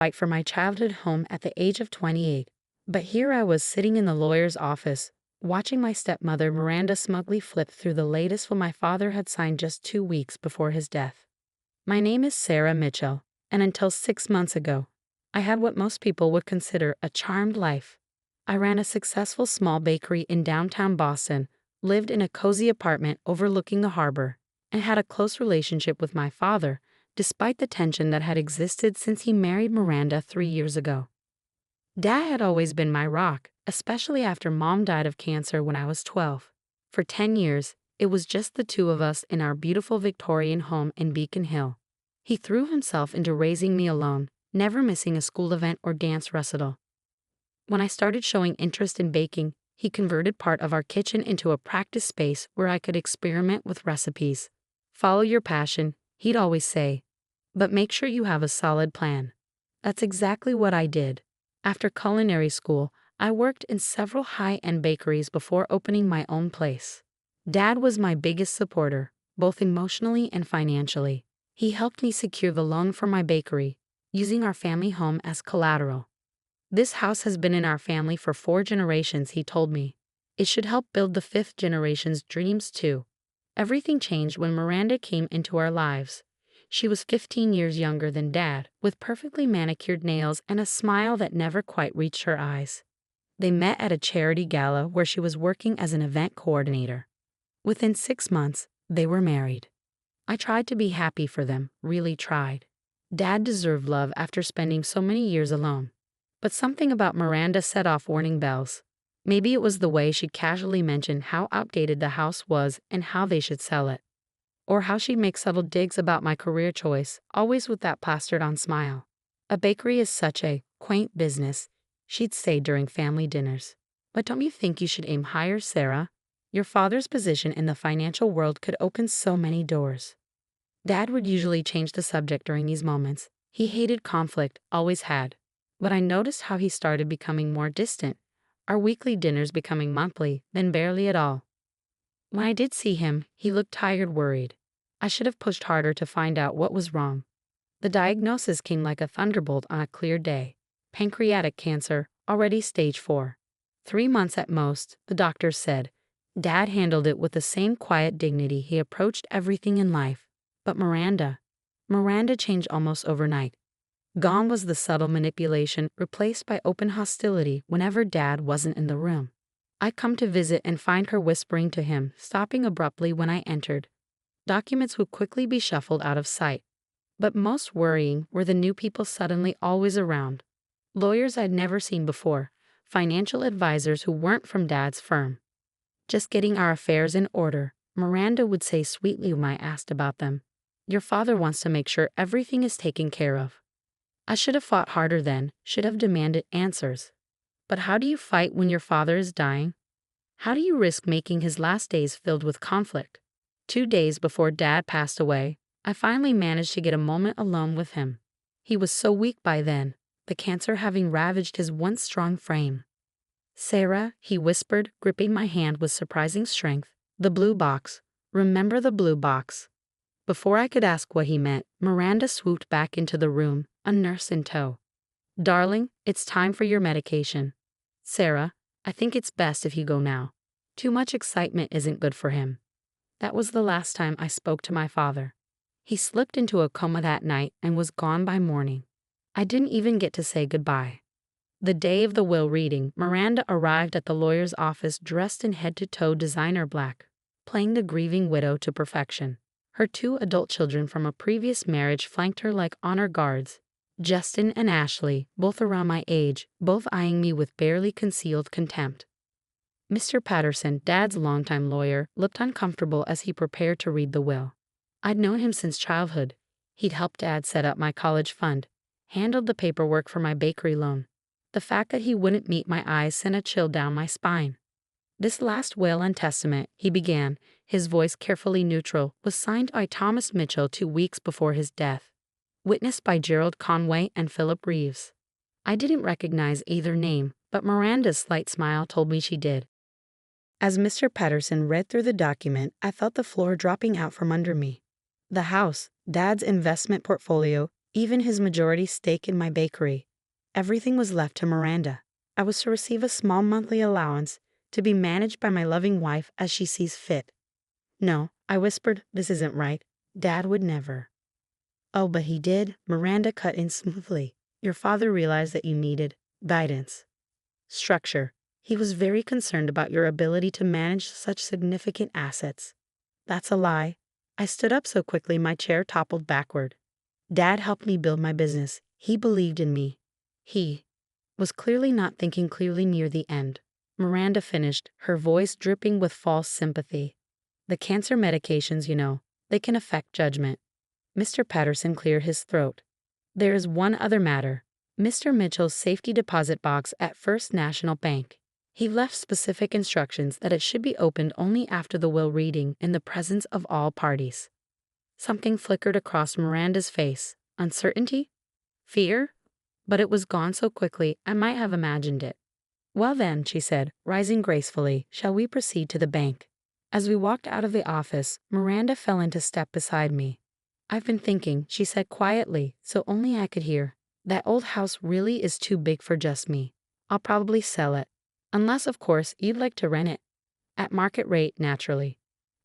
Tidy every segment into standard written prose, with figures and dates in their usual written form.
fight for my childhood home at the age of 28. But here I was sitting in the lawyer's office, watching my stepmother Miranda smugly flip through the latest will my father had signed just 2 weeks before his death. My name is Sarah Mitchell, and until 6 months ago, I had what most people would consider a charmed life. I ran a successful small bakery in downtown Boston, lived in a cozy apartment overlooking the harbor, and had a close relationship with my father, despite the tension that had existed since he married Miranda 3 years ago. Dad had always been my rock, especially after Mom died of cancer when I was 12. For 10 years, it was just the two of us in our beautiful Victorian home in Beacon Hill. He threw himself into raising me alone, never missing a school event or dance recital. When I started showing interest in baking, he converted part of our kitchen into a practice space where I could experiment with recipes. Follow your passion, he'd always say, but make sure you have a solid plan. That's exactly what I did. After culinary school, I worked in several high-end bakeries before opening my own place. Dad was my biggest supporter, both emotionally and financially. He helped me secure the loan for my bakery, using our family home as collateral. This house has been in our family for 4 generations, he told me. It should help build the 5th generation's dreams too. Everything changed when Miranda came into our lives. She was 15 years younger than Dad, with perfectly manicured nails and a smile that never quite reached her eyes. They met at a charity gala where she was working as an event coordinator. Within 6 months, they were married. I tried to be happy for them, really tried. Dad deserved love after spending so many years alone. But something about Miranda set off warning bells. Maybe it was the way she'd casually mention how outdated the house was and how they should sell it. Or how she'd make subtle digs about my career choice, always with that plastered-on smile. A bakery is such a quaint business, she'd say during family dinners. But don't you think you should aim higher, Sarah? Your father's position in the financial world could open so many doors. Dad would usually change the subject during these moments. He hated conflict, always had. But I noticed how he started becoming more distant, our weekly dinners becoming monthly, then barely at all. When I did see him, he looked tired, worried. I should have pushed harder to find out what was wrong. The diagnosis came like a thunderbolt on a clear day. Pancreatic cancer, already stage 4. 3 months at most, the doctors said. Dad handled it with the same quiet dignity he approached everything in life. But Miranda changed almost overnight. Gone was the subtle manipulation, replaced by open hostility whenever Dad wasn't in the room. I'd come to visit and find her whispering to him, stopping abruptly when I entered. Documents would quickly be shuffled out of sight. But most worrying were the new people suddenly always around. Lawyers I'd never seen before, financial advisors who weren't from Dad's firm. Just getting our affairs in order, Miranda would say sweetly when I asked about them. Your father wants to make sure everything is taken care of. I should have fought harder then, should have demanded answers. But how do you fight when your father is dying? How do you risk making his last days filled with conflict? 2 days before Dad passed away, I finally managed to get a moment alone with him. He was so weak by then, the cancer having ravaged his once strong frame. Sarah, he whispered, gripping my hand with surprising strength, the blue box. Remember the blue box? Before I could ask what he meant, Miranda swooped back into the room, a nurse in tow. Darling, it's time for your medication. Sarah, I think it's best if you go now. Too much excitement isn't good for him. That was the last time I spoke to my father. He slipped into a coma that night and was gone by morning. I didn't even get to say goodbye. The day of the will reading, Miranda arrived at the lawyer's office dressed in head-to-toe designer black, playing the grieving widow to perfection. Her 2 adult children from a previous marriage flanked her like honor guards. Justin and Ashley, both around my age, both eyeing me with barely concealed contempt. Mr. Patterson, Dad's longtime lawyer, looked uncomfortable as he prepared to read the will. I'd known him since childhood. He'd helped Dad set up my college fund, handled the paperwork for my bakery loan. The fact that he wouldn't meet my eyes sent a chill down my spine. This last will and testament, he began, his voice carefully neutral, was signed by Thomas Mitchell 2 weeks before his death. Witnessed by Gerald Conway and Philip Reeves. I didn't recognize either name, but Miranda's slight smile told me she did. As Mr. Patterson read through the document, I felt the floor dropping out from under me. The house, Dad's investment portfolio, even his majority stake in my bakery. Everything was left to Miranda. I was to receive a small monthly allowance, to be managed by my loving wife as she sees fit. No, I whispered, this isn't right. Dad would never. Oh, but he did, Miranda cut in smoothly. Your father realized that you needed guidance, structure. He was very concerned about your ability to manage such significant assets. That's a lie. I stood up so quickly my chair toppled backward. Dad helped me build my business. He believed in me. He was clearly not thinking clearly near the end. Miranda finished, her voice dripping with false sympathy. The cancer medications, they can affect judgment. Mr. Patterson cleared his throat. There is one other matter. Mr. Mitchell's safety deposit box at First National Bank. He left specific instructions that it should be opened only after the will reading in the presence of all parties. Something flickered across Miranda's face. Uncertainty? Fear? But it was gone so quickly I might have imagined it. Well then, she said, rising gracefully, shall we proceed to the bank? As we walked out of the office, Miranda fell into step beside me. I've been thinking, she said quietly, so only I could hear. That old house really is too big for just me. I'll probably sell it. Unless, of course, you'd like to rent it. At market rate, naturally.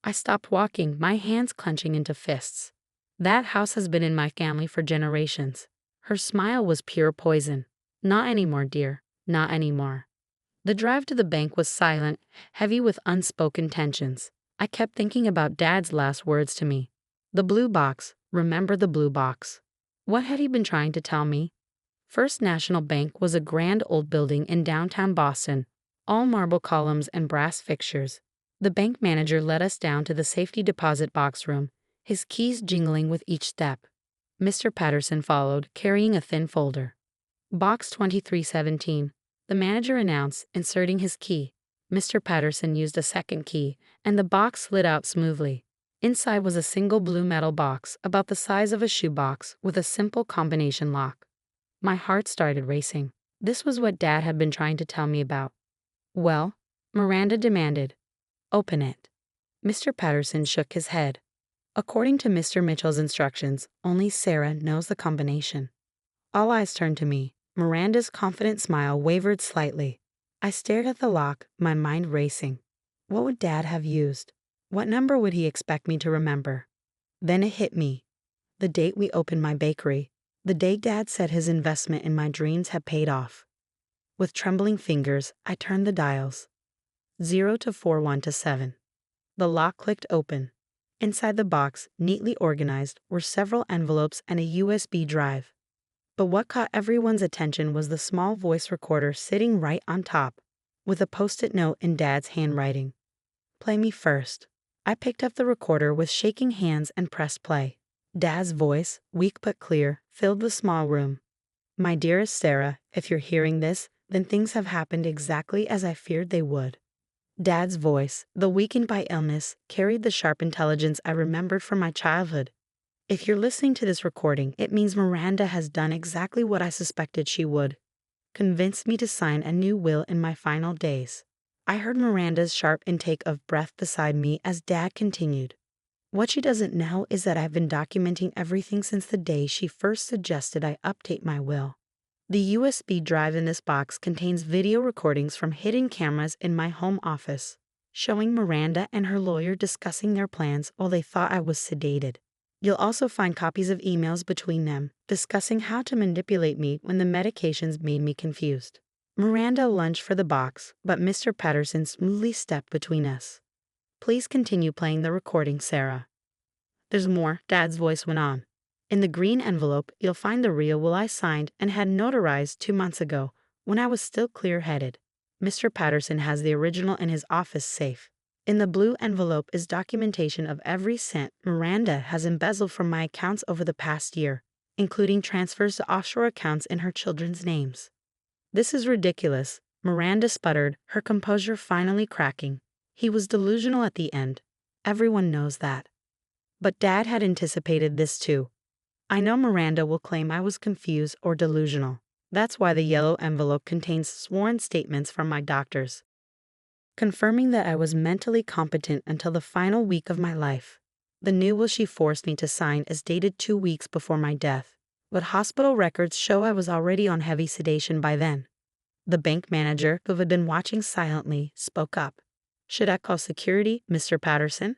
I stopped walking, my hands clenching into fists. That house has been in my family for generations. Her smile was pure poison. Not anymore, dear. Not anymore. The drive to the bank was silent, heavy with unspoken tensions. I kept thinking about Dad's last words to me. The blue box, remember the blue box. What had he been trying to tell me? First National Bank was a grand old building in downtown Boston, all marble columns and brass fixtures. The bank manager led us down to the safety deposit box room, his keys jingling with each step. Mr. Patterson followed, carrying a thin folder. Box 2317, the manager announced, inserting his key. Mr. Patterson used a second key, and the box slid out smoothly. Inside was a single blue metal box, about the size of a shoebox, with a simple combination lock. My heart started racing. This was what Dad had been trying to tell me about. Well, Miranda demanded. Open it. Mr. Patterson shook his head. According to Mr. Mitchell's instructions, only Sarah knows the combination. All eyes turned to me. Miranda's confident smile wavered slightly. I stared at the lock, my mind racing. What would Dad have used? What number would he expect me to remember? Then it hit me. The date we opened my bakery. The day Dad said his investment in my dreams had paid off. With trembling fingers, I turned the dials. 0 to 41 to 7. The lock clicked open. Inside the box, neatly organized, were several envelopes and a USB drive. But what caught everyone's attention was the small voice recorder sitting right on top, with a post-it note in Dad's handwriting. Play me first. I picked up the recorder with shaking hands and pressed play. Dad's voice, weak but clear, filled the small room. My dearest Sarah, if you're hearing this, then things have happened exactly as I feared they would. Dad's voice, though weakened by illness, carried the sharp intelligence I remembered from my childhood. If you're listening to this recording, it means Miranda has done exactly what I suspected she would. Convinced me to sign a new will in my final days. I heard Miranda's sharp intake of breath beside me as Dad continued. What she doesn't know is that I've been documenting everything since the day she first suggested I update my will. The USB drive in this box contains video recordings from hidden cameras in my home office, showing Miranda and her lawyer discussing their plans while they thought I was sedated. You'll also find copies of emails between them, discussing how to manipulate me when the medications made me confused. Miranda lunged for the box, but Mr. Patterson smoothly stepped between us. Please continue playing the recording, Sarah. There's more, Dad's voice went on. In the green envelope, you'll find the real will I signed and had notarized 2 months ago, when I was still clear-headed. Mr. Patterson has the original in his office safe. In the blue envelope is documentation of every cent Miranda has embezzled from my accounts over the past year, including transfers to offshore accounts in her children's names. This is ridiculous, Miranda sputtered, her composure finally cracking. He was delusional at the end. Everyone knows that. But Dad had anticipated this too. I know Miranda will claim I was confused or delusional. That's why the yellow envelope contains sworn statements from my doctors, confirming that I was mentally competent until the final week of my life. The new will she forced me to sign is dated 2 weeks before my death, but hospital records show I was already on heavy sedation by then. The bank manager, who had been watching silently, spoke up. "Should I call security, Mr. Patterson?"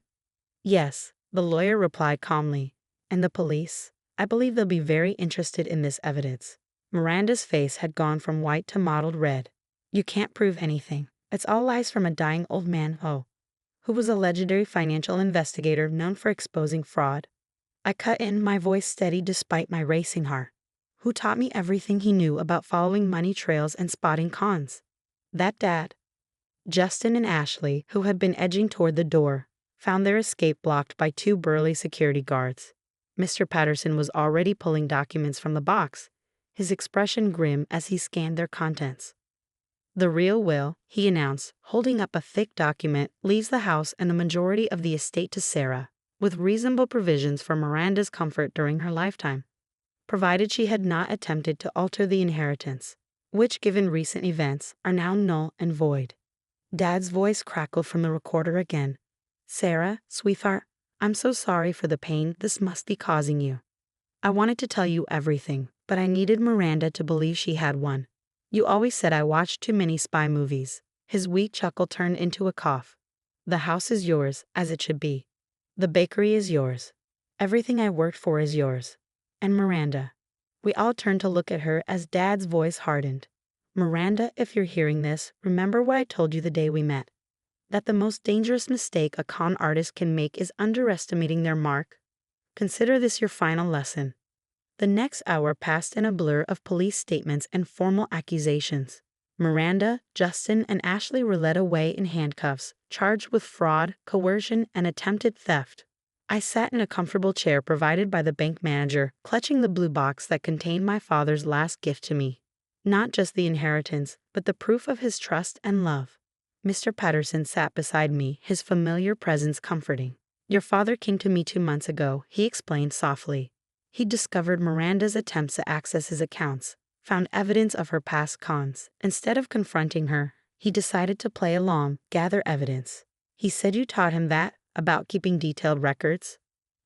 "Yes," the lawyer replied calmly. "And the police? I believe they'll be very interested in this evidence." Miranda's face had gone from white to mottled red. "You can't prove anything. It's all lies from a dying old man, who was a legendary financial investigator known for exposing fraud." I cut in, my voice steady despite my racing heart. "Who taught me everything he knew about following money trails and spotting cons?" "That Dad." Justin and Ashley, who had been edging toward the door, found their escape blocked by two burly security guards. Mr. Patterson was already pulling documents from the box, his expression grim as he scanned their contents. "The real will," he announced, holding up a thick document, "leaves the house and the majority of the estate to Sarah, with reasonable provisions for Miranda's comfort during her lifetime, provided she had not attempted to alter the inheritance, which, given recent events, are now null and void." Dad's voice crackled from the recorder again. "Sarah, sweetheart, I'm so sorry for the pain this must be causing you. I wanted to tell you everything, but I needed Miranda to believe she had one. You always said I watched too many spy movies." His weak chuckle turned into a cough. "The house is yours, as it should be. The bakery is yours. Everything I worked for is yours. And Miranda." We all turned to look at her as Dad's voice hardened. "Miranda, if you're hearing this, remember what I told you the day we met. That the most dangerous mistake a con artist can make is underestimating their mark. Consider this your final lesson." The next hour passed in a blur of police statements and formal accusations. Miranda, Justin, and Ashley were led away in handcuffs, charged with fraud, coercion, and attempted theft. I sat in a comfortable chair provided by the bank manager, clutching the blue box that contained my father's last gift to me. Not just the inheritance, but the proof of his trust and love. Mr. Patterson sat beside me, his familiar presence comforting. "Your father came to me 2 months ago," he explained softly. "He discovered Miranda's attempts to access his accounts, found evidence of her past cons. Instead of confronting her, he decided to play along, gather evidence. He said you taught him that, about keeping detailed records."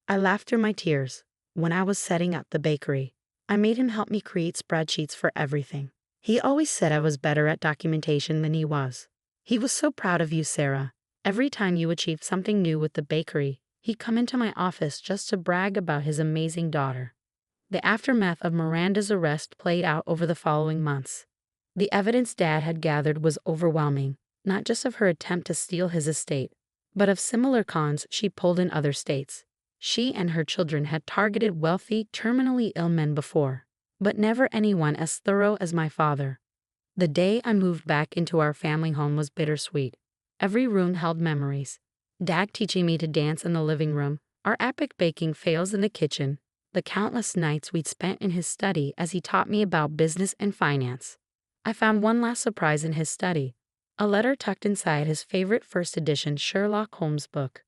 I laughed through my tears. "When I was setting up the bakery, I made him help me create spreadsheets for everything. He always said I was better at documentation than he was. He was so proud of you, Sarah. Every time you achieved something new with the bakery, he'd come into my office just to brag about his amazing daughter." The aftermath of Miranda's arrest played out over the following months. The evidence Dad had gathered was overwhelming, not just of her attempt to steal his estate, but of similar cons she pulled in other states. She and her children had targeted wealthy, terminally ill men before, but never anyone as thorough as my father. The day I moved back into our family home was bittersweet. Every room held memories. Dad teaching me to dance in the living room, our epic baking fails in the kitchen, the countless nights we'd spent in his study as he taught me about business and finance. I found one last surprise in his study, a letter tucked inside his favorite first edition Sherlock Holmes book.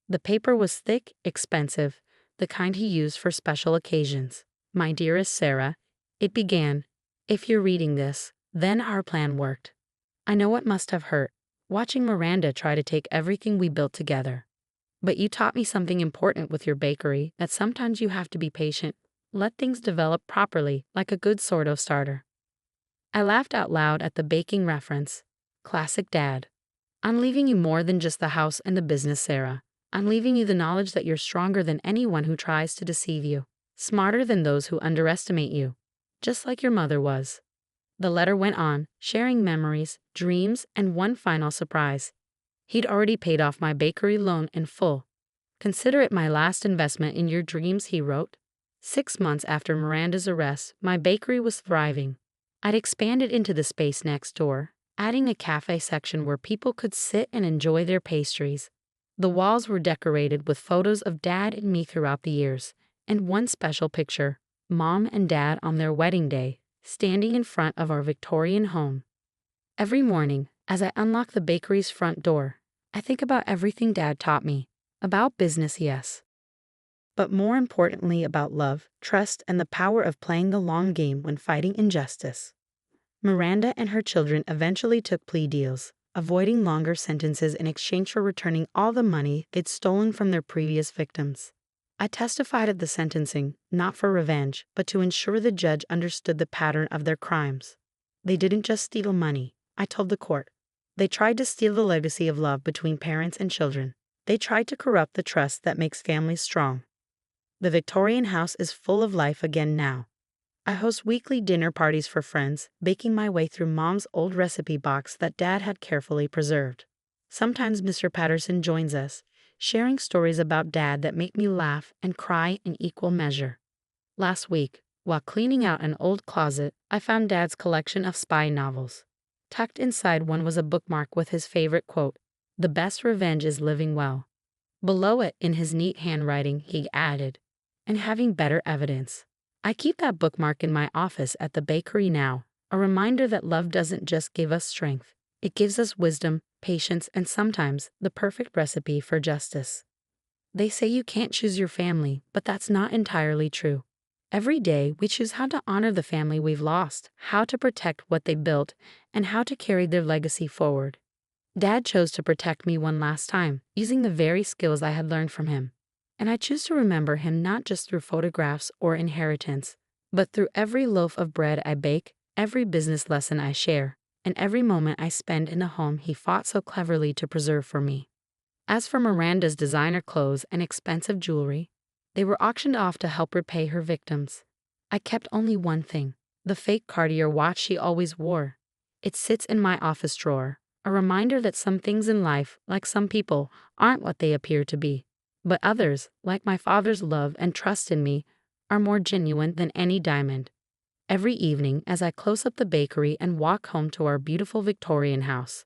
The paper was thick, expensive, the kind he used for special occasions. "My dearest Sarah," it began, "if you're reading this, then our plan worked. I know it must have hurt, watching Miranda try to take everything we built together. But you taught me something important with your bakery, that sometimes you have to be patient, let things develop properly, like a good sourdough starter." I laughed out loud at the baking reference. Classic Dad. "I'm leaving you more than just the house and the business, Sarah. I'm leaving you the knowledge that you're stronger than anyone who tries to deceive you, smarter than those who underestimate you, just like your mother was." The letter went on, sharing memories, dreams, and one final surprise. He'd already paid off my bakery loan in full. "Consider it my last investment in your dreams," he wrote. 6 months after Miranda's arrest, my bakery was thriving. I'd expanded into the space next door, adding a cafe section where people could sit and enjoy their pastries. The walls were decorated with photos of Dad and me throughout the years, and one special picture, Mom and Dad on their wedding day, standing in front of our Victorian home. Every morning, as I unlock the bakery's front door, I think about everything Dad taught me. About business, yes, but more importantly about love, trust, and the power of playing the long game when fighting injustice. Miranda and her children eventually took plea deals, avoiding longer sentences in exchange for returning all the money they'd stolen from their previous victims. I testified at the sentencing, not for revenge, but to ensure the judge understood the pattern of their crimes. They didn't just steal money, I told the court. They tried to steal the legacy of love between parents and children. They tried to corrupt the trust that makes families strong. The Victorian house is full of life again now. I host weekly dinner parties for friends, baking my way through Mom's old recipe box that Dad had carefully preserved. Sometimes Mr. Patterson joins us, sharing stories about Dad that make me laugh and cry in equal measure. Last week, while cleaning out an old closet, I found Dad's collection of spy novels. Tucked inside one was a bookmark with his favorite quote, "The best revenge is living well." Below it, in his neat handwriting, he added, "And having better evidence." I keep that bookmark in my office at the bakery now, a reminder that love doesn't just give us strength. It gives us wisdom, patience, and sometimes the perfect recipe for justice. They say you can't choose your family, but that's not entirely true. Every day, we choose how to honor the family we've lost, how to protect what they built, and how to carry their legacy forward. Dad chose to protect me one last time, using the very skills I had learned from him. And I choose to remember him not just through photographs or inheritance, but through every loaf of bread I bake, every business lesson I share, and every moment I spend in the home he fought so cleverly to preserve for me. As for Miranda's designer clothes and expensive jewelry, they were auctioned off to help repay her victims. I kept only one thing, the fake Cartier watch she always wore. It sits in my office drawer, a reminder that some things in life, like some people, aren't what they appear to be. But others, like my father's love and trust in me, are more genuine than any diamond. Every evening, as I close up the bakery and walk home to our beautiful Victorian house,